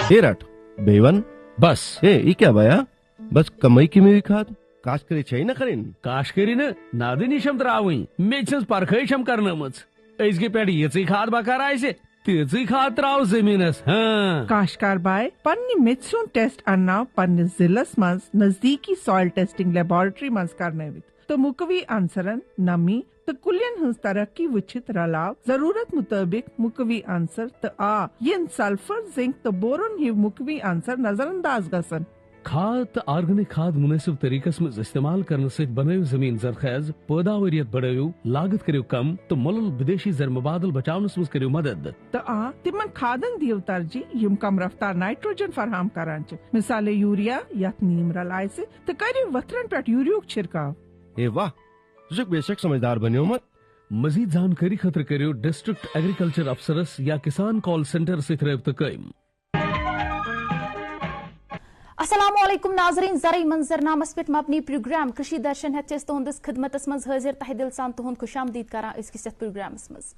हे रट बेवन बस ये क्या बाया बस कमाई की में खाद काश करे छै न करें काश करिन नादनिशम त्रावई मेचस परखैशम करनमच अजके पेट यची खाद बकार आइसे तेची खाद त्राव जमीनस हां काशकार बाय पन्नी मिथ्सून टेस्ट अन्ना पन्नी जिलस मंस नजदीकी सॉइल टेस्टिंग लेबोरेटरी मंस करने तो मुकवी आंसरन नमी तो कुलियन हंस तरक्की वचित रलाव जरूरत मुताबिक मुकवी आंसर तो आ यन सल्फर जिंक तो बोरोन ही मुकवी आंसर नजरअंदाज गसन खाद तो ऑर्गेनिक खाद मुनासिब तरीकस में इस्तेमाल करने से बनायो जमीन जरखेज पैदावारियत बढ़ायो लागत करियो कम तो मुल्ल विदेशी जर मुबादल बचावनस में करियो मदद तो आ तिमन खादन दियो तरजी यम कम रफ्तार नाइट्रोजन फराहम करान छ मिसाले यूरिया या नीम रलाय से तो करियो वतरन पेट यूरियो छिड़काव ए वाह तुझे बेशक समझदार बनियो मत मजीद जानकारी खतर करियो डिस्ट्रिक्ट एग्रीकल्चर अफसरस या किसान कॉल सेंटर से रब्ता कयम। अस्सलामुअलैकुम नाजरीन ज़राई मंजरनामस पे मबनी प्रोग्राम कृषि दर्शन है तुहंदिस खिदमतस मज हाजिर तहे दिल सान तुहंद खुशामदीद करान अस प्रोग्रामस मज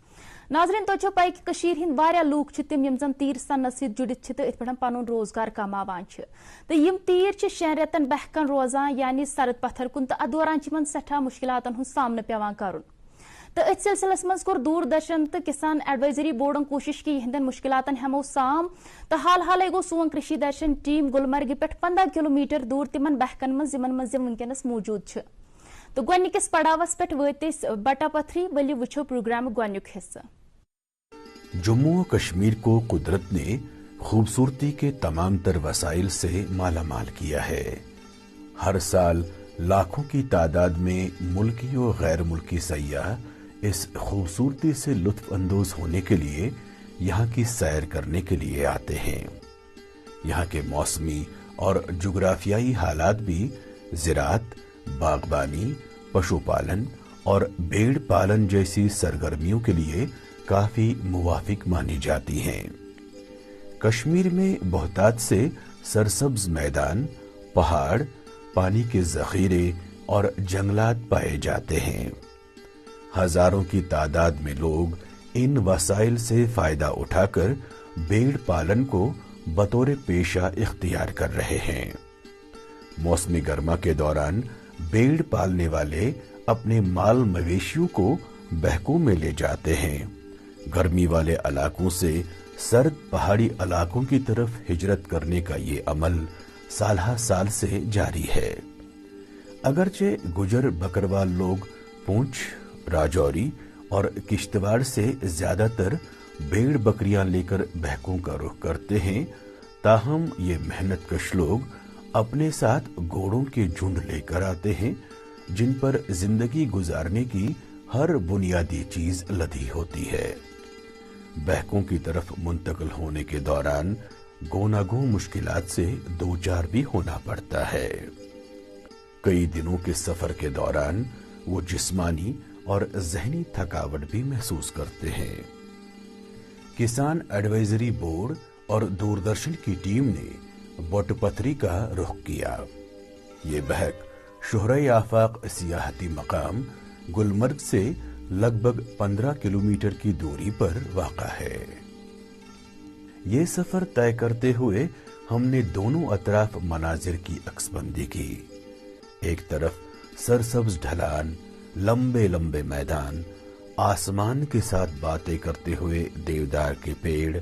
नाजरीन तो पै कि कशीर हिंद वारिया लूक तिम यम जन तीर सन्नस सत जुड़ित तो इत पे पन रोजगार कमावान तो यम तीर 6 रेतन बहकन रोजान यानी सरद पत्थर कुन तो अत दौरान सठा मुश्किलातन हुंद सामना पेवान करन तो अत सिलसिलस मज कोर दूरदर्शन तो किसान एडवाइजरी बोर्डन कोशिश की यहंदन मुश्किलातन हेमो साम तो हाल हाल गो सोन कृषि दर्शन टीम गुलमर्ग पे 15 किलोमीटर दूर तिमन बहकन मज वनकस मौजूद तो गोनिकस पड़ावस पे वत बटा पथरी वली वुछो प्रोग्राम गोनुक हिस्सा। जम्मू और कश्मीर को कुदरत ने खूबसूरती के तमाम तर वसाइल से मालामाल किया है। हर साल लाखों की तादाद में मुल्की और गैर मुल्की सयाह इस खूबसूरती से लुत्फ अंदोज होने के लिए यहाँ की सैर करने के लिए आते हैं। यहाँ के मौसमी और जुग्राफियाई हालात भी ज़राअत, बागबानी, पशुपालन और भेड़ पालन जैसी सरगर्मियों के लिए काफी मुवाफिक मानी जाती हैं। कश्मीर में बहुतात से सरसब्ज मैदान, पहाड़, पानी के जखीरे और जंगलात पाए जाते हैं। हजारों की तादाद में लोग इन वसाइल से फायदा उठाकर भेड़ पालन को बतौर पेशा इख्तियार कर रहे हैं। मौसमी गर्मा के दौरान भेड़ पालने वाले अपने माल मवेशियों को बहकों में ले जाते हैं। गर्मी वाले इलाकों से सर्द पहाड़ी इलाकों की तरफ हिजरत करने का ये अमल साल से जारी है। अगरचे गुजर बकरवाल लोग पूंछ, राजौरी और किश्तवाड़ से ज्यादातर भेड़ बकरियां लेकर बहकों का रुख करते हैं, ताहम ये मेहनतकश लोग अपने साथ घोड़ों के झुंड लेकर आते हैं जिन पर जिंदगी गुजारने की हर बुनियादी चीज लदी होती है। बहकों की तरफ मुंतकिल होने के दौरान गोनागो मुश्किलात से दो चार भी होना पड़ता है। कई दिनों के सफर के दौरान वो जिस्मानी और जहनी थकावट भी महसूस करते हैं। किसान एडवाइजरी बोर्ड और दूरदर्शन की टीम ने बटपथरी का रुख किया। ये बहक शोहरे आफाक सियाहती मकाम गुलमर्ग से लगभग 15 किलोमीटर की दूरी पर वाक़ा है। ये सफर तय करते हुए हमने दोनों अतराफ मनाजिर की अक्सबंदी की। एक तरफ सरसब्ज ढलान, लंबे लंबे मैदान, आसमान के साथ बातें करते हुए देवदार के पेड़,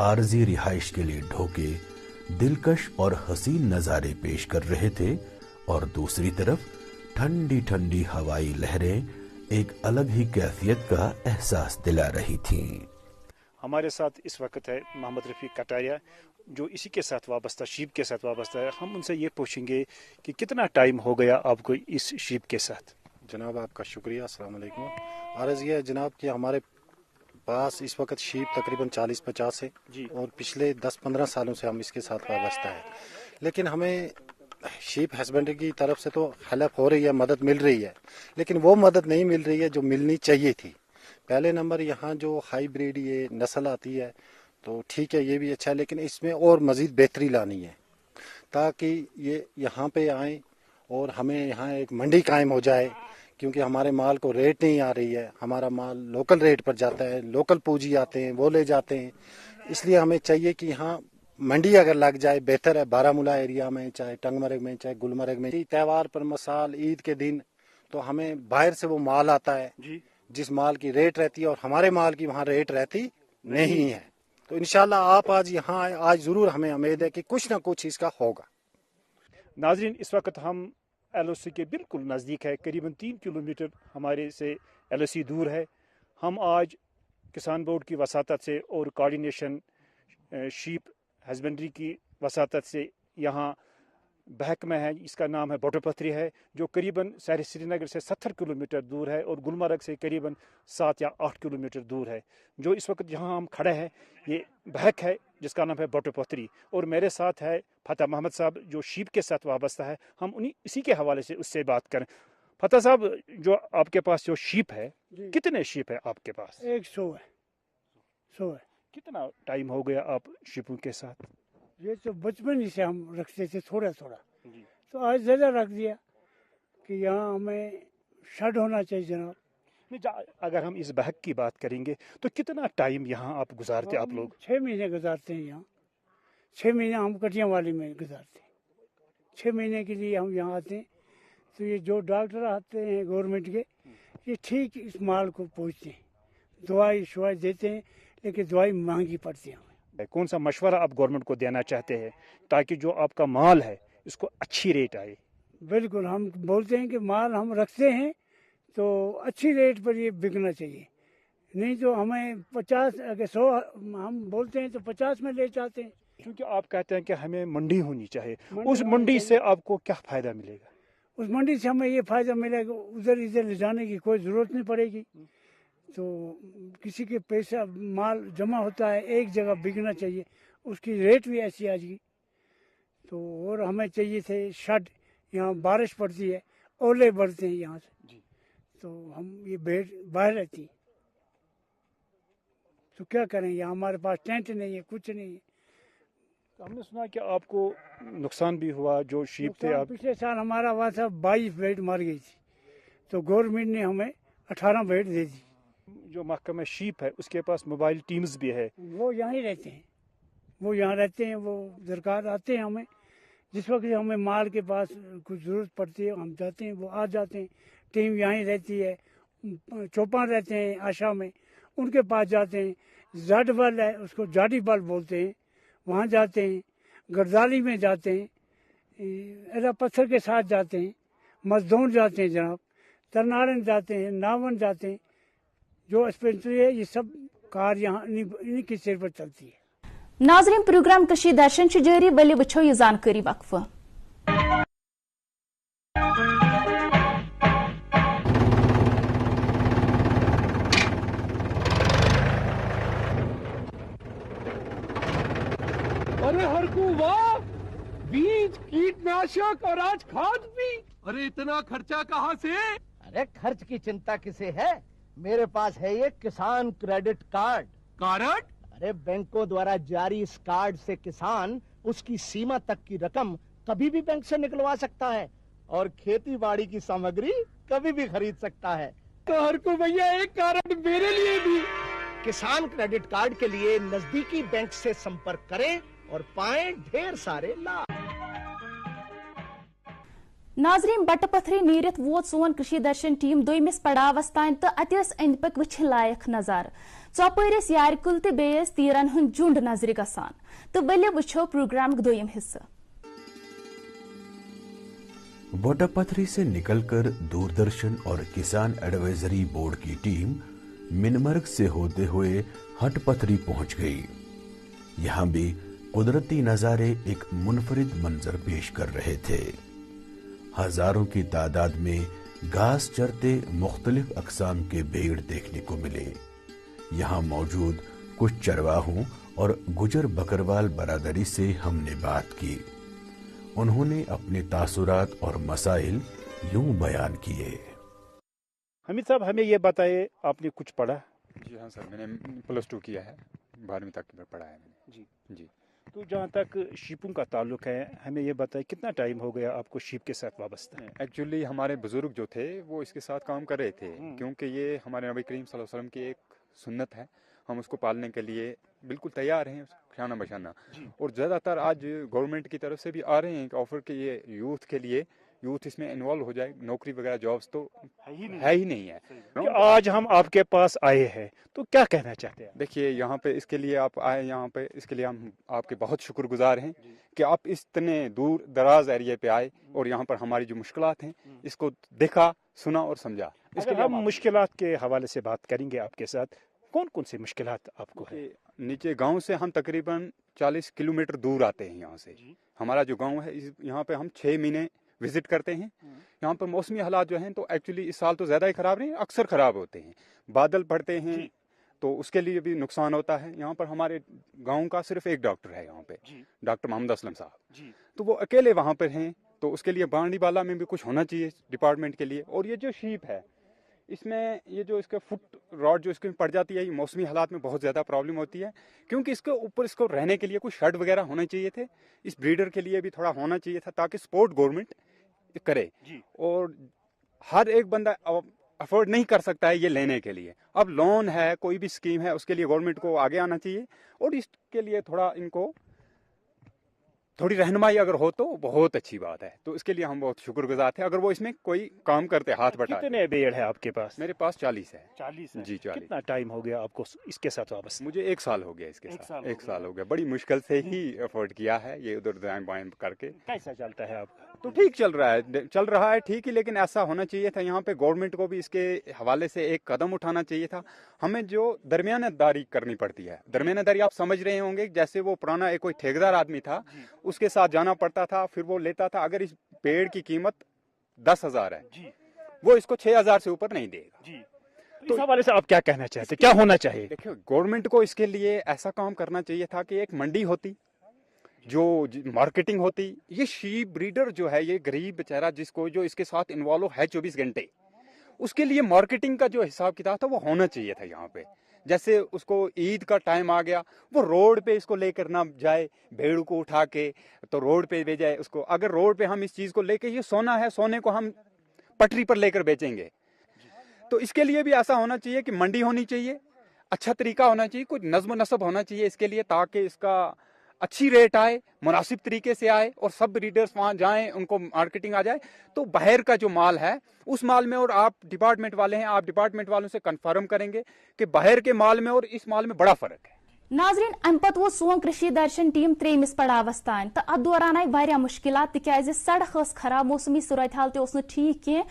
आरजी रिहाइश के लिए ढोके दिलकश और हसीन नजारे पेश कर रहे थे, और दूसरी तरफ ठंडी ठंडी हवाई लहरें एक अलग ही कैफियत का एहसास दिला रही थीं। हमारे साथ इस वक्त है मोहम्मद रफीक कटारिया, जो इसी के साथ वाबस्ता, शीप के साथ वाबस्ता है। हम उनसे ये पूछेंगे कि कितना टाइम हो गया आपको इस शीप के साथ। जनाब आपका शुक्रिया, अस्सलाम वालेकुम। अर्ज़ ये है जनाब कि हमारे पास इस वक्त शीप तकरीबन 40-50 है जी, और पिछले 10-15 सालों से हम इसके साथ वाबस्ता है। लेकिन हमें शीप हस्बेंड्री की तरफ से तो हेल्प हो रही है, मदद मिल रही है, लेकिन वो मदद नहीं मिल रही है जो मिलनी चाहिए थी। पहले नंबर यहाँ जो हाईब्रिड ये नस्ल आती है तो ठीक है, ये भी अच्छा है, लेकिन इसमें और मज़ीद बेहतरी लानी है ताकि ये यहाँ पे आए और हमें यहाँ एक मंडी कायम हो जाए, क्योंकि हमारे माल को रेट नहीं आ रही है। हमारा माल लोकल रेट पर जाता है, लोकल पूंजी आते हैं वो ले जाते हैं, इसलिए हमें चाहिए कि यहाँ मंडी अगर लग जाए बेहतर है। बारामूला एरिया में, चाहे टंगमर्ग में, चाहे गुलमर्ग में, त्योहार पर मसाल ईद के दिन तो हमें बाहर से वो माल आता है जी, जिस माल की रेट रहती है और हमारे माल की वहाँ रेट रहती नहीं है। तो इंशाल्लाह आप आज यहाँ आए, आज जरूर हमें उम्मीद है कि कुछ ना कुछ इसका होगा। नाजरीन, इस वक्त हम LOC के बिल्कुल नज़दीक है, करीबन 3 किलोमीटर हमारे से LOC दूर है। हम आज किसान बोर्ड की वसातत से और कोऑर्डिनेशन शीप हस्बेंड्री की वसातत से यहाँ बहक में है, इसका नाम है बोटोपथरी है, जो करीबन शहर श्रीनगर से 70 किलोमीटर दूर है और गुलमर्ग से करीबन 7 या 8 किलोमीटर दूर है। जो इस वक्त जहाँ हम खड़े हैं ये बहक है जिसका नाम है बोटोपथरी, और मेरे साथ है फतेह मोहम्मद साहब जो शीप के साथ वाबस्ता है। हम इसी के हवाले से उससे बात करें। फतेह साहब, जो आपके पास जो शीप है, कितने शीप है आपके पास? 100 है, 100 है। कितना टाइम हो गया आप शीपों के साथ? ये तो बचपन ही से हम रखते थे थोड़ा थोड़ा, तो आज ज़्यादा रख दिया कि यहाँ हमें शेड होना चाहिए जनाब। अगर हम इस बहक की बात करेंगे तो कितना टाइम यहाँ आप गुजारते आप लोग? 6 महीने गुजारते हैं यहाँ। 6 महीने हम कटिया वाली में गुजारते हैं। 6 महीने के लिए हम यहाँ आते हैं, तो ये जो डॉक्टर आते हैं गवर्नमेंट के, ये ठीक इस माल को पहुँचते हैं, दवाई शवाई देते हैं, लेकिन दवाई महंगी पड़ती है हमें। कौन सा मशवरा आप गवर्नमेंट को देना चाहते हैं ताकि जो आपका माल है इसको अच्छी रेट आए? बिल्कुल, हम बोलते हैं कि माल हम रखते हैं तो अच्छी रेट पर ये बिकना चाहिए, नहीं तो हमें 50 अगर 100 हम बोलते हैं तो 50 में ले जाते हैं। क्योंकि आप कहते हैं कि हमें मंडी होनी चाहिए, उस मंडी से आपको क्या फ़ायदा मिलेगा? उस मंडी से हमें ये फ़ायदा मिलेगा, उधर इधर ले जाने की कोई ज़रूरत नहीं पड़ेगी। तो किसी के पैसा माल जमा होता है, एक जगह बिकना चाहिए, उसकी रेट भी ऐसी आ जाएगी। तो और हमें चाहिए थे शेड, यहाँ बारिश पड़ती है, ओले बढ़ते हैं यहाँ से जी, तो हम ये भेड़ बाहर रहती है, तो क्या करें, यहाँ हमारे पास टेंट नहीं है, कुछ नहीं है। तो हमने सुना कि आपको नुकसान भी हुआ, जो शीप थे आप? पिछले साल हमारा हुआ था, 22 भेड़ मर गई थी, तो गवर्नमेंट ने हमें 18 भेड़ दे दी। जो महकमा शीप है उसके पास मोबाइल टीम्स भी है, वो यहाँ ही रहते हैं, वो यहाँ रहते हैं, वो दरकार आते हैं हमें, जिस वक्त हमें माल के पास कुछ ज़रूरत पड़ती है हम जाते हैं, वो आ जाते हैं। टीम यहाँ ही रहती है, चौपान रहते हैं आशा में, उनके पास जाते हैं। जाट बल है, उसको जाटी बल बोलते हैं, वहाँ जाते हैं। गर्दाली में जाते हैं, एरा पत्थर के साथ जाते हैं। मजदूर जाते हैं जनाब, तरनारन जाते हैं, नावन जाते हैं। जो डिस्पेंसरी है ये सब कार यहाँ इन्हीं के सिर पर चलती है। नाजरीन, प्रोग्राम कशीर दर्शन जारी, बल्ले वुछो ये जानकारी वक्फ। अरे हरकू वाह, बीज कीटनाशक और आज खाद भी। अरे इतना खर्चा कहाँ से? अरे खर्च की चिंता किसे है, मेरे पास है ये किसान क्रेडिट कार्ड। कार्ड? अरे बैंकों द्वारा जारी इस कार्ड से किसान उसकी सीमा तक की रकम कभी भी बैंक से निकलवा सकता है और खेती बाड़ी की सामग्री कभी भी खरीद सकता है। तो हरकू भैया एक कार्ड मेरे लिए भी। किसान क्रेडिट कार्ड के लिए नजदीकी बैंक से संपर्क करें और पाएं ढेर सारे लाभ। नाजरीन, बटपथरी नीरित वोत सोन कशीर दर्शन टीम दोयमिस पड़ावस तान तो अतिस अंद पक वुछन लायक नजार। चौपरिस यारकुल तो बेस तीरन हुंद झुंड नजर गसान। तो बल्ले वुछो प्रोग्राम दोयम हिस्सा। बोटापथरी से निकलकर दूरदर्शन और किसान एडवाइजरी बोर्ड की टीम मिनमर्ग से होते हुए हटपथरी पहुंच गई। यहाँ भी कुदरती नजारे एक मुनफरिद मंजर पेश कर रहे थे। हजारों की तादाद में घास चरते मुख्तलिफ अकसाम के भेड़ देखने को मिले। यहाँ मौजूद कुछ चरवाहों और गुजर बकरवाल बरादरी से हमने बात की। उन्होंने अपने तासुरात और मसाइल यूं बयान किए। हमीद साहब, हमें ये बताइए, आपने कुछ पढ़ा? जी हाँ सर, मैंने +2 किया है, 12वीं तक पढ़ा है मैंने। जी। तो जहाँ तक शीपों का ताल्लुक है, हमें ये बताइए कितना टाइम हो गया आपको शीप के साथ वाबस्ता? एक्चुअली हमारे बुजुर्ग जो थे वो इसके साथ काम कर रहे थे, क्योंकि ये हमारे नबी करीम सल्लल्लाहु अलैहि वसल्लम की एक सुन्नत है। हम उसको पालने के लिए बिल्कुल तैयार हैं। शाना बशाना। और ज़्यादातर आज गवर्नमेंट की तरफ से भी आ रहे हैं ऑफर के ये यूथ के लिए, यूथ इसमें इन्वॉल्व हो जाए, नौकरी वगैरह जॉब्स तो है ही नहीं है। कि आज हम आपके पास आए हैं तो क्या कहना चाहते हैं? देखिए यहाँ पे इसके लिए आप आए, यहाँ पे इसके लिए हम आपके बहुत शुक्रगुजार हैं कि आप इतने दूर दराज एरिया पे आए और यहाँ पर हमारी जो मुश्किलात हैं इसको देखा, सुना और समझा। इसके लिए हम मुश्किलात के हवाले से बात करेंगे आपके साथ। कौन कौन सी मुश्किलात आपको है? नीचे गांव से हम तकरीबन 40 किलोमीटर दूर आते हैं यहाँ से। हमारा जो गांव है यहाँ पे हम 6 महीने विजिट करते हैं। यहाँ पर मौसमी हालात जो हैं तो एक्चुअली इस साल तो ज़्यादा ही ख़राब नहीं, अक्सर ख़राब होते हैं। बादल पड़ते हैं तो उसके लिए भी नुकसान होता है। यहाँ पर हमारे गांव का सिर्फ एक डॉक्टर है यहाँ पे, डॉक्टर मोहम्मद असलम साहब, तो वो अकेले वहाँ पर हैं। तो उसके लिए बांडी वाला में भी कुछ होना चाहिए डिपार्टमेंट के लिए। और ये जो शीप है इसमें ये जो इसका फुट रॉड जो इसके पड़ जाती है, ये मौसमी हालात में बहुत ज़्यादा प्रॉब्लम होती है, क्योंकि इसके ऊपर इसको रहने के लिए कुछ शेड वगैरह होने चाहिए थे। इस ब्रीडर के लिए भी थोड़ा होना चाहिए था ताकि सपोर्ट गवर्नमेंट करे। और हर एक बंदा अफोर्ड नहीं कर सकता है ये लेने के लिए। अब लोन है, कोई भी स्कीम है, उसके लिए गवर्नमेंट को आगे आना चाहिए और इसके लिए थोड़ा इनको थोड़ी रहनुमाई अगर हो तो बहुत अच्छी बात है। तो इसके लिए हम बहुत शुक्रगुजार थे अगर वो इसमें कोई काम करते, हाथ बटा। कितने भेड़ है आपके पास? मेरे पास 40 है। 40 है? जी 40। कितना टाइम हो गया आपको इसके साथ वापस? मुझे 1 साल हो गया इसके साथ। 1 साल हो गया, बड़ी मुश्किल से ही अफोर्ड किया है ये उधर दाएं बाएं करके। कैसा चलता है आपका? तो ठीक चल रहा है ठीक ही, लेकिन ऐसा होना चाहिए था। यहाँ पे गवर्नमेंट को भी इसके हवाले से एक कदम उठाना चाहिए था। हमें जो दरमियानदारी करनी पड़ती है, दरमियानदारी आप समझ रहे होंगे, जैसे वो पुराना एक कोई ठेकेदार आदमी था, उसके साथ जाना पड़ता था, फिर वो लेता था। अगर इस पेड़ की कीमत 10,000 है, वो इसको 6,000 से ऊपर नहीं देगा। तो इस हवाले से आप क्या कहना चाहते, क्या होना चाहिए? देखिए गवर्नमेंट को इसके लिए ऐसा काम करना चाहिए था कि एक मंडी होती, जो मार्केटिंग होती। ये शीप ब्रीडर जो है, ये गरीब बेचारा जिसको जो इसके साथ इन्वॉल्व है 24 घंटे, उसके लिए मार्केटिंग का जो हिसाब किताब था वो होना चाहिए था यहाँ पे। जैसे उसको ईद का टाइम आ गया, वो रोड पे इसको लेकर ना जाए, भेड़ को उठा के तो रोड पे ले जाए उसको। अगर रोड पे हम इस चीज को लेके, ये सोना है, सोने को हम पटरी पर लेकर बेचेंगे, तो इसके लिए भी ऐसा होना चाहिए कि मंडी होनी चाहिए, अच्छा तरीका होना चाहिए, कुछ नज्म नसब होना चाहिए इसके लिए, ताकि इसका अच्छी रेट आए, मुनासिब तरीके से आए और सब ब्रीडर्स वहाँ जाएं, उनको मार्केटिंग आ जाए। तो बाहर का जो माल है उस माल में, और आप डिपार्टमेंट वाले हैं, आप डिपार्टमेंट वालों से कंफर्म करेंगे कि बाहर के माल में और इस माल में बड़ा फर्क है। नाजरीन, अम पत वो सोन कृषि दर्शन टीम 3 पड़ावस तान तो अत दौरान आई वारिया मुश्किलात तिकाज सड़क स खराब, मौसमी सूरत हाल तस ठीक कह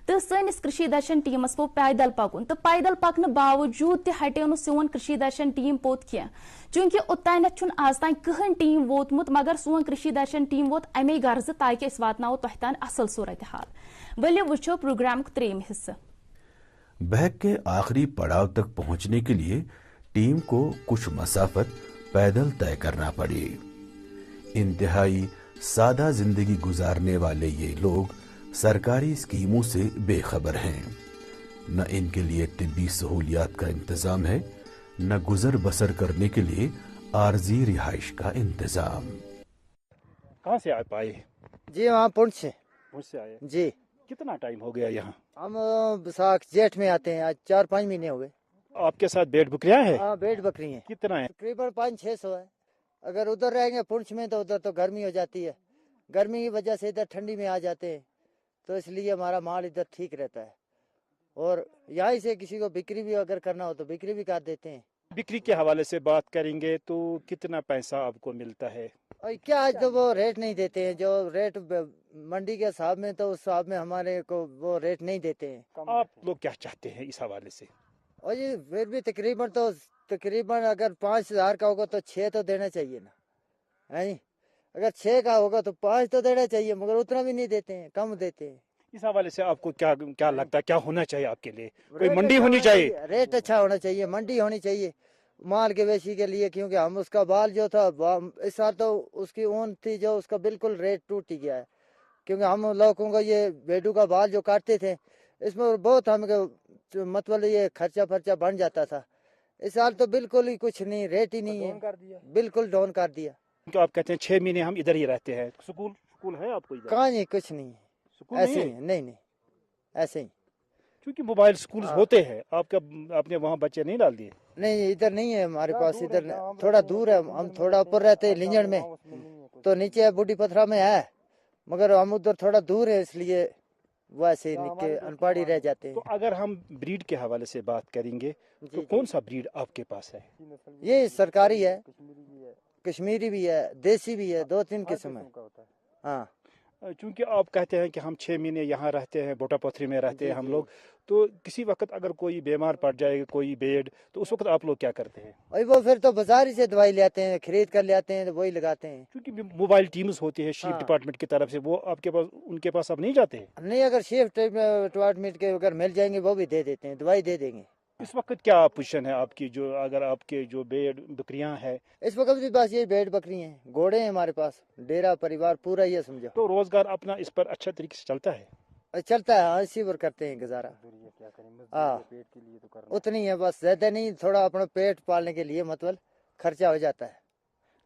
तो सैनिस कृषि दर्शन टीमस पो पैदल पकुन तो पैदल पकन बावजूद हटे सोन कृषि दर्शन टीम पोत कह, चूंकि ओतान आज तान कहन टीम वोतमुत, मगर सोन कृषि दर्शन टीम वोत अमे गर्ज ताकि अस वातनाओ तोह तान असल सूरत हाल। वलियो वुछो प्रोग्राम 3 हिस्सा। बहक के आखिरी पड़ाव तक पहुंचने के लिए टीम को कुछ मसाफत पैदल तय करना पड़ी। इंतहाई सादा जिंदगी गुजारने वाले ये लोग सरकारी स्कीमों से बेखबर हैं। न इनके लिए तिब्बी सहूलियात का इंतजाम है, न गुजर बसर करने के लिए आरजी रिहाइश का इंतजाम। कहाँ से आप आए? जी वहाँ पुंछ से। पुंछ से आए जी। कितना टाइम हो गया यहाँ? हम बैसाख जेठ में आते हैं, आज 4-5 महीने हो गए। आपके साथ भेड़ बकरियां हैं? हाँ भेड़ बकरी हैं। कितना है? तकरीबन 500-600 है। अगर उधर रहेंगे पुंछ में तो उधर तो गर्मी हो जाती है, गर्मी की वजह से इधर ठंडी में आ जाते हैं, तो इसलिए हमारा माल इधर ठीक रहता है। और यहाँ से किसी को बिक्री भी अगर करना हो तो बिक्री भी कर देते हैं। बिक्री के हवाले से बात करेंगे तो कितना पैसा आपको मिलता है? और क्या आज तो वो रेट नहीं देते हैं, जो रेट मंडी के हिसाब में, तो उस हिसाब में हमारे को वो रेट नहीं देते हैं। आप लोग क्या चाहते हैं इस हवाले से? और ये फिर भी तकरीबन अगर 5,000 का होगा तो 6 तो देना चाहिए ना, है? अगर 6 का होगा तो 5 तो देना चाहिए, मगर उतना भी नहीं देते हैं, कम देते हैं। इस हवाले से आपको क्या लगता है, क्या होना चाहिए आपके लिए? कोई मंडी होनी चाहिए, रेट अच्छा होना चाहिए, मंडी होनी चाहिए माल के वेशी के लिए, क्योंकि हम उसका बाल जो था इस साल तो उसकी ऊन थी जो उसका बिल्कुल रेट टूट गया है, क्योंकि हम लोगों को ये भेड़ू का बाल जो काटते थे इसमें बहुत हमको मतलब ये खर्चा बन जाता था। इस साल तो बिल्कुल ही कुछ नहीं, रेट ही नहीं है, बिल्कुल डाउन कर दिया। तो आप कहते हैं 6 महीने हम इधर ही रहते हैं, स्कूल है आपको इधर? कहाँ नहीं, कुछ नहीं है, ऐसे ही नहीं, ऐसे ही क्योंकि मोबाइल स्कूल होते हैं, आपने वहाँ बच्चे नहीं डाल दिए? नहीं, इधर नहीं है हमारे पास, इधर थोड़ा दूर है, हम थोड़ा ऊपर रहते हैं लिंजन में, तो नीचे बूढ़ी पथरा में है, मगर हम उधर थोड़ा दूर है, इसलिए वैसे निके अनपढ़ रह जाते हैं। तो अगर हम ब्रीड के हवाले से बात करेंगे तो कौन सा ब्रीड आपके पास है? ये सरकारी है, कश्मीरी भी है, देसी भी है, 2-3 किस्म है। हाँ, चूंकि आप कहते हैं कि हम 6 महीने यहाँ रहते हैं, बोटा पथरी में रहते हैं हम लोग, तो किसी वक्त अगर कोई बीमार पड़ जाए, कोई बेड, तो उस वक्त आप लोग क्या करते हैं? और वो फिर तो बाजार ही से दवाई ले आते हैं, खरीद कर ले आते हैं, तो वही लगाते हैं। क्योंकि मोबाइल टीम्स होती है शीप डिपार्टमेंट की तरफ से, वो आपके पास, उनके पास अब नहीं जाते हैं? नहीं, अगर शेफ डिपार्टमेंट के अगर मिल जाएंगे वो भी दे देते हैं, दवाई दे देंगे। इस वक्त क्या पोजीशन है आपकी, जो अगर आपके जो भेड़ बकरियां हैं? इस वक्त भी बस ये भेड़ बकरी हैं, घोड़े हैं हमारे पास, डेरा परिवार पूरा ये समझो। तो रोजगार अपना इस पर अच्छा तरीके से चलता है? चलता है, हाँ, इसी पर करते हैं गुजारा। हाँ, उतनी है बस, ज्यादा नहीं, थोड़ा अपना पेट पालने के लिए मतलब खर्चा हो जाता है।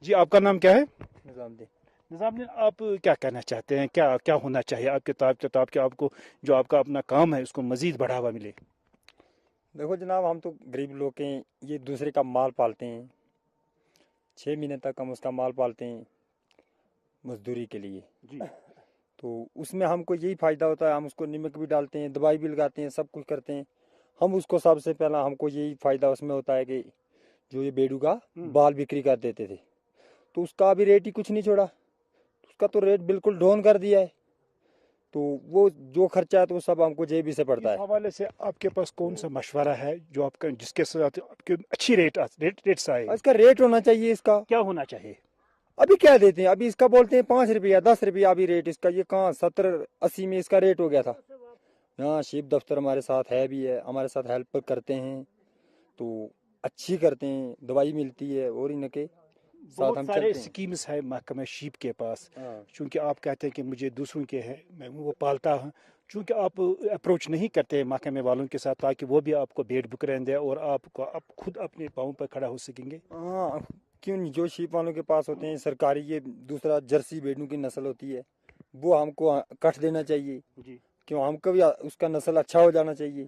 जी, आपका नाम क्या है? निजामुद्दीन। निजामुद्दीन, आप क्या कहना चाहते हैं, क्या क्या होना चाहिए आपके किताब के, आपको जो आपका अपना काम है उसको मजीद बढ़ावा मिले? देखो जनाब, हम तो गरीब लोग हैं, ये दूसरे का माल पालते हैं, 6 महीने तक हम उसका माल पालते हैं मजदूरी के लिए जी। तो उसमें हमको यही फ़ायदा होता है, हम उसको नमक भी डालते हैं, दवाई भी लगाते हैं, सब कुछ करते हैं हम उसको। सबसे पहला हमको यही फ़ायदा उसमें होता है कि जो ये बेडू का बाल बिक्री कर देते थे, तो उसका अभी रेट ही कुछ नहीं छोड़ा, उसका तो रेट बिल्कुल डाउन कर दिया है, तो वो जो खर्चा है तो वो सब हमको जेबी से पड़ता है। इस हवाले से आपके पास कौन सा मशवरा है जो आपका, जिसके साथ आपके अच्छी रेट आए? इसका रेट होना चाहिए, इसका क्या होना चाहिए? अभी क्या देते हैं, अभी इसका बोलते हैं 5 रुपया 10 रुपया अभी रेट इसका, ये कहाँ 70-80 में इसका रेट हो गया था। यहाँ शीप दफ्तर हमारे साथ है भी है, हमारे साथ हेल्प करते हैं, तो अच्छी करते हैं, दवाई मिलती है, और इनके बहुत सारे स्कीम्स है महकमा शीप के पास। चूंकि आप कहते हैं कि मुझे दूसरों के हैं, मैं वो पालता हूँ, चूंकि आप अप्रोच नहीं करते महकमे वालों के साथ ताकि वो भी आपको भेड़ बकरियां दें और आप खुद अपने पाँव पर खड़ा हो सकेंगे। हाँ, क्यों नहीं, जो शीप वालों के पास होते हैं सरकारी, ये दूसरा जर्सी भेड़ों की नस्ल होती है, वो हमको कट देना चाहिए जी। क्यों, हमको भी उसका नस्ल अच्छा हो जाना चाहिए।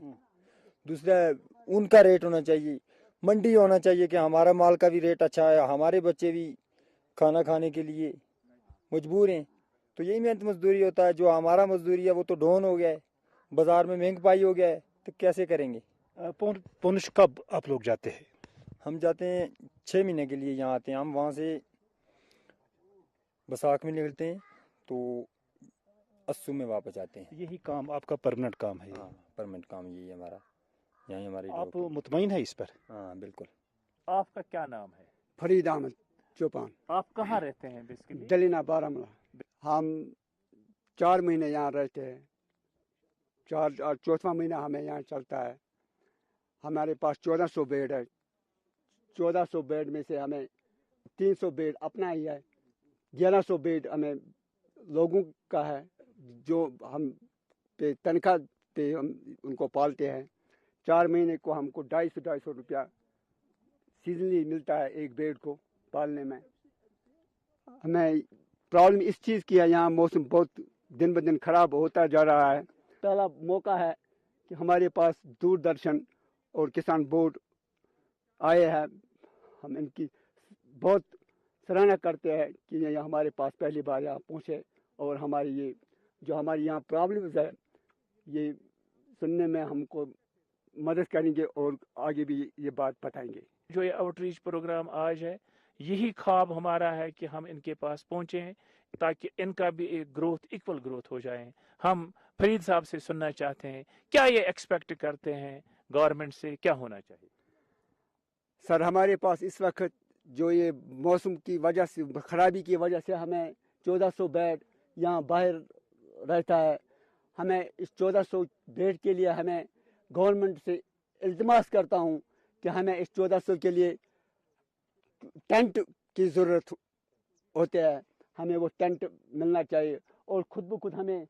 दूसरा उनका रेट होना चाहिए, मंडी होना चाहिए कि हमारा माल का भी रेट अच्छा है, हमारे बच्चे भी खाना खाने के लिए मजबूर हैं, तो यही मेहनत मजदूरी होता है। जो हमारा मजदूरी है वो तो डाउन हो गया है, बाजार में महंगाई हो गया है, तो कैसे करेंगे। पुनश कब आप लोग जाते हैं? हम जाते हैं 6 महीने के लिए यहाँ आते हैं, हम वहाँ से बैसाख में निकलते हैं तो अस्सू में वापस आते हैं। यही काम आपका परमानेंट काम है? हाँ, परमानेंट काम यही है हमारा, यही हमारी। आप मुतमईन है इस पर? हाँ बिल्कुल। आपका क्या नाम है? फरीद अहमद चौपान। आप कहाँ रहते हैं बेसिकली? दलीना बारामूला। हम 4 महीने यहाँ रहते हैं, 4 और 4वां महीना हमें यहाँ चलता है। हमारे पास 1400 बेड है, 1400 बेड में से हमें 300 बेड अपना ही है, 1100 बेड हमें लोगों का है जो हम पे तनख्वाह पे हम उनको पालते हैं। 4 महीने को हमको 250 रुपया सीजनली मिलता है एक बेड को पालने में। हमें प्रॉब्लम इस चीज़ की है, यहाँ मौसम बहुत दिन ब दिन खराब होता जा रहा है। पहला मौका है कि हमारे पास दूरदर्शन और किसान बोर्ड आए हैं, हम इनकी बहुत सराहना करते हैं कि ये हमारे पास पहली बार यहाँ पहुँचे और हमारी ये जो हमारी यहाँ प्रॉब्लम्स है ये सुनने में हमको मदद करेंगे और आगे भी ये बात बताएंगे। जो ये आउटरीच प्रोग्राम आज है, यही ख्वाब हमारा है कि हम इनके पास पहुँचें ताकि इनका भी एक ग्रोथ, इक्वल ग्रोथ हो जाए। हम फरीद साहब से सुनना चाहते हैं, क्या ये एक्सपेक्ट करते हैं गवर्नमेंट से, क्या होना चाहिए? सर, हमारे पास इस वक्त जो ये मौसम की वजह से, खराबी की वजह से हमें 1400 बेड यहाँ बाहर रहता है। हमें इस 1400 बेड के लिए हमें गवर्नमेंट से इल्तिमास करता हूँ कि हमें इस 1400 के लिए टेंट की ज़रूरत होती है, हमें वो टेंट मिलना चाहिए। और खुद ब खुद हमें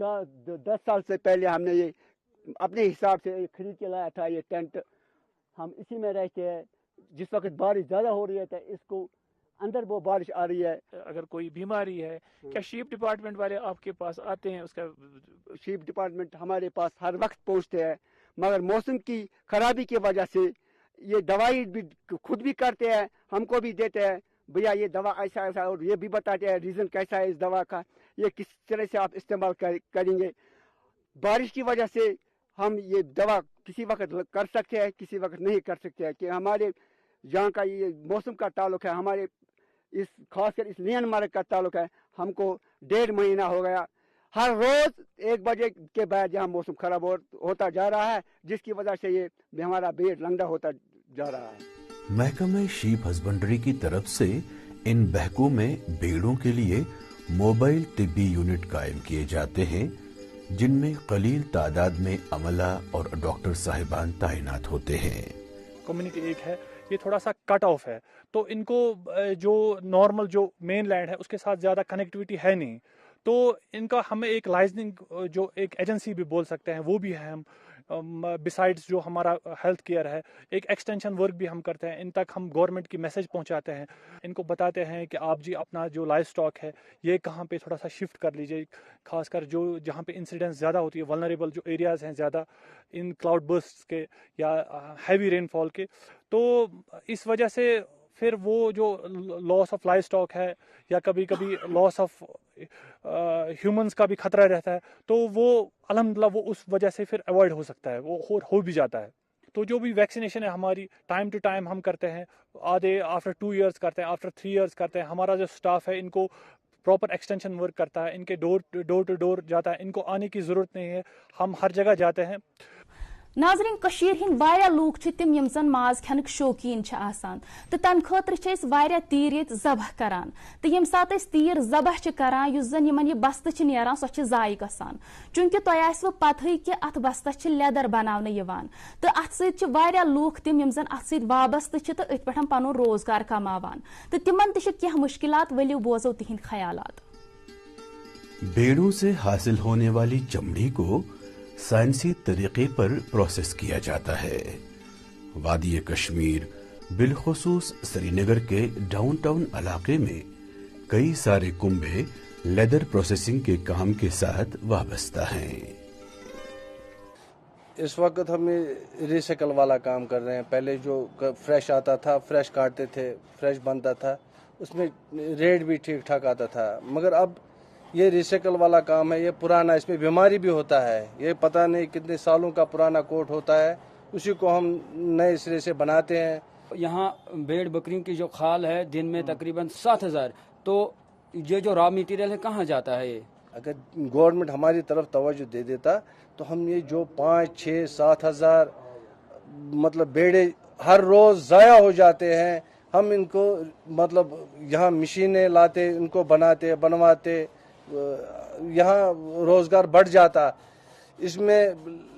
10 साल से पहले हमने ये अपने हिसाब से खरीद के लाया था ये टेंट, हम इसी में रहते हैं। जिस वक्त बारिश ज़्यादा हो रही है तो इसको अंदर वो बारिश आ रही है। अगर कोई बीमारी है क्या शीप डिपार्टमेंट वाले आपके पास आते हैं? उसका शीप डिपार्टमेंट हमारे पास हर वक्त पहुंचते हैं, मगर मौसम की खराबी की वजह से ये दवाई भी खुद भी करते हैं, हमको भी देते हैं, भैया ये दवा ऐसा ऐसा, और ये भी बताते हैं रीज़न कैसा है इस दवा का, ये किस तरह से आप इस्तेमाल करेंगे। बारिश की वजह से हम ये दवा किसी वक्त कर सकते हैं, किसी वक्त नहीं कर सकते हैं, कि हमारे जहाँ का ये मौसम का ताल्लुक है, हमारे इस खासकर इस लियन मार्ग का ताल्लुक है, हमको 1.5 महीना हो गया हर रोज 1 बजे के बाद यहाँ मौसम खराब होता जा रहा है, जिसकी वजह से ये हमारा बेड लंगड़ा होता जा रहा है। महकमे शीप हस्बेंड्री की तरफ से इन बहकों में भेड़ों के लिए मोबाइल तिब्बी यूनिट कायम किए जाते हैं, जिनमें कलील तादाद में अमला और डॉक्टर साहिबान तैनात होते हैं। कम्युनिटी एक है, ये थोड़ा सा कट ऑफ है, तो इनको जो नॉर्मल जो मेन लैंड है उसके साथ ज़्यादा कनेक्टिविटी है नहीं, तो इनका हमें एक लाइजनिंग जो एक एजेंसी भी बोल सकते हैं वो भी है। हम बिसाइड्स जो हमारा हेल्थ केयर है, एक एक्सटेंशन वर्क भी हम करते हैं। इन तक हम गवर्नमेंट की मैसेज पहुंचाते हैं, इनको बताते हैं कि आप जी अपना जो लाइव स्टॉक है ये कहाँ पे थोड़ा सा शिफ्ट कर लीजिए, खासकर जो जहाँ पे इंसिडेंट्स ज़्यादा होती है, वल्नरेबल जो एरियाज़ हैं ज़्यादा इन क्लाउड बर्स्ट के या हैवी रेनफॉल के, तो इस वजह से फिर वो जो लॉस ऑफ लाइव स्टॉक है या कभी कभी लॉस ऑफ ह्यूमंस का भी खतरा रहता है, तो वो अल्हम्दुलिल्लाह वो उस वजह से फिर अवॉइड हो सकता है, वो हो भी जाता है। तो जो भी वैक्सीनेशन है हमारी टाइम टू टाइम हम करते हैं, आधे आफ्टर 2 इयर्स करते हैं, आफ्टर 3 इयर्स करते हैं। हमारा जो स्टाफ है इनको प्रॉपर एक्सटेंशन वर्क करता है, इनके डोर टू डोर जाता है, इनको आने की ज़रूरत नहीं है, हम हर जगह जाते हैं। नाजरीन कशीर हिंद वारिया लूक तिम यम जन माज खानक शौकीन आसान, तो तम खतर वारिया तीर ये जबह करान, तो यम सात तीर जबह करान युस जन यमन ये बस्त नेरान सो जाय गसान, चूंकि तुह आसव पतह कि अत बस्तस लेदर बनावन यवान, तो अत सत वारिया लूक तिम यम जन अत सत वाबस्त तो अथ पे पनुन रोजगार कमावान, तो तिमन क्या मुश्किलात, वलियो बोजो तिहिंद ख्यालात। भेड़ों से हासिल होने वाली चमड़ी को साइंसी तरीके पर प्रोसेस किया जाता है। वादी कश्मीर बिलखुसूस श्रीनगर के डाउनटाउन इलाके में कई सारे कुंभे लेदर प्रोसेसिंग के काम के साथ वाबस्ता हैं। इस वक्त हम रिसाइकल वाला काम कर रहे हैं। पहले जो फ्रेश आता था, फ्रेश काटते थे, फ्रेश बनता था, उसमें रेट भी ठीक ठाक आता था, मगर अब ये रिसाइकल वाला काम है, ये पुराना, इसमें बीमारी भी होता है, ये पता नहीं कितने सालों का पुराना कोट होता है, उसी को हम नए सिरे से बनाते हैं। यहाँ भेड़ बकरियों की जो खाल है दिन में तकरीबन 7,000, तो ये जो रॉ मटेरियल है कहाँ जाता है? ये अगर गवर्नमेंट हमारी तरफ तवज्जो दे देता तो हम ये जो 5, 6, 7 हज़ार मतलब भेड़े हर रोज ज़ाया हो जाते हैं, हम इनको मतलब यहाँ मशीनें लाते, इनको बनाते बनवाते, यहाँ रोजगार बढ़ जाता, इसमें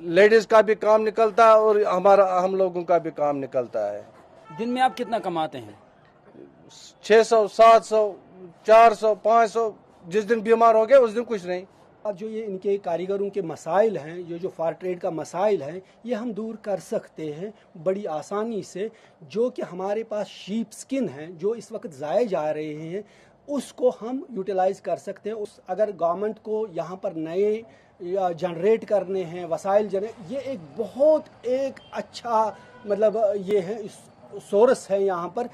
लेडीज का भी काम निकलता और हम लोगों का भी काम निकलता है। दिन में आप कितना कमाते हैं? 600, 700, 400, 500, जिस दिन बीमार हो गए उस दिन कुछ नहीं। अब जो ये इनके कारीगरों के मसाइल हैं, जो फार ट्रेड का मसाइल है, ये हम दूर कर सकते हैं बड़ी आसानी से। जो कि हमारे पास शीप स्किन हैं जो इस वक्त ज़ाये जा रहे हैं, उसको हम यूटिलाइज कर सकते हैं। अगर गवर्नमेंट को यहाँ पर नए जनरेट करने हैं वसाइल ये एक बहुत एक अच्छा मतलब ये है सोर्स है यहाँ पर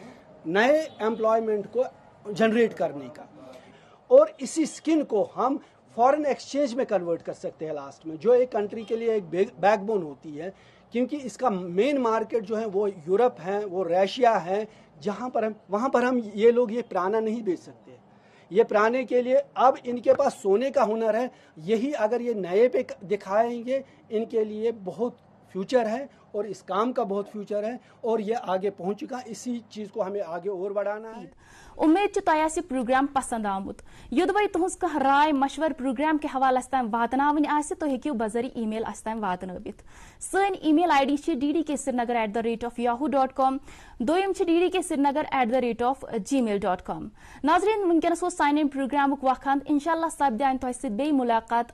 नए एम्प्लॉयमेंट को जनरेट करने का, और इसी स्किन को हम फॉरेन एक्सचेंज में कन्वर्ट कर सकते हैं लास्ट में, जो एक कंट्री के लिए एक बैकबोन होती है, क्योंकि इसका मेन मार्केट जो है वो यूरोप है, वो रशिया है, जहाँ पर हम वहाँ पर हम ये लोग ये प्राणा नहीं बेच सकते। ये प्राणे के लिए अब इनके पास सोने का हुनर है, यही अगर ये नए पे दिखाएंगे इनके लिए बहुत फ्यूचर है और इस काम का बहुत फ्यूचर है और ये आगे पहुँच चुका। इसी चीज़ को हमें आगे और बढ़ाना है। उम्मीद तुह प्रोग्राम पसंद आमुत। युदवै तुहस कह राय मशवर प्रोग्राम के हवाले तम वातनावन आसि तो हेकियो बजरी ईमेल अस तम वातनवित। सन ईमेल आईडी ddksrinagar@yahoo.com, दोयम ddksrinagar@gmail.com। नाजरीन वनकस साइन इन प्रोग्राम वक्त इंशाल्लाह सपदान तुह सत बे मुलाकात।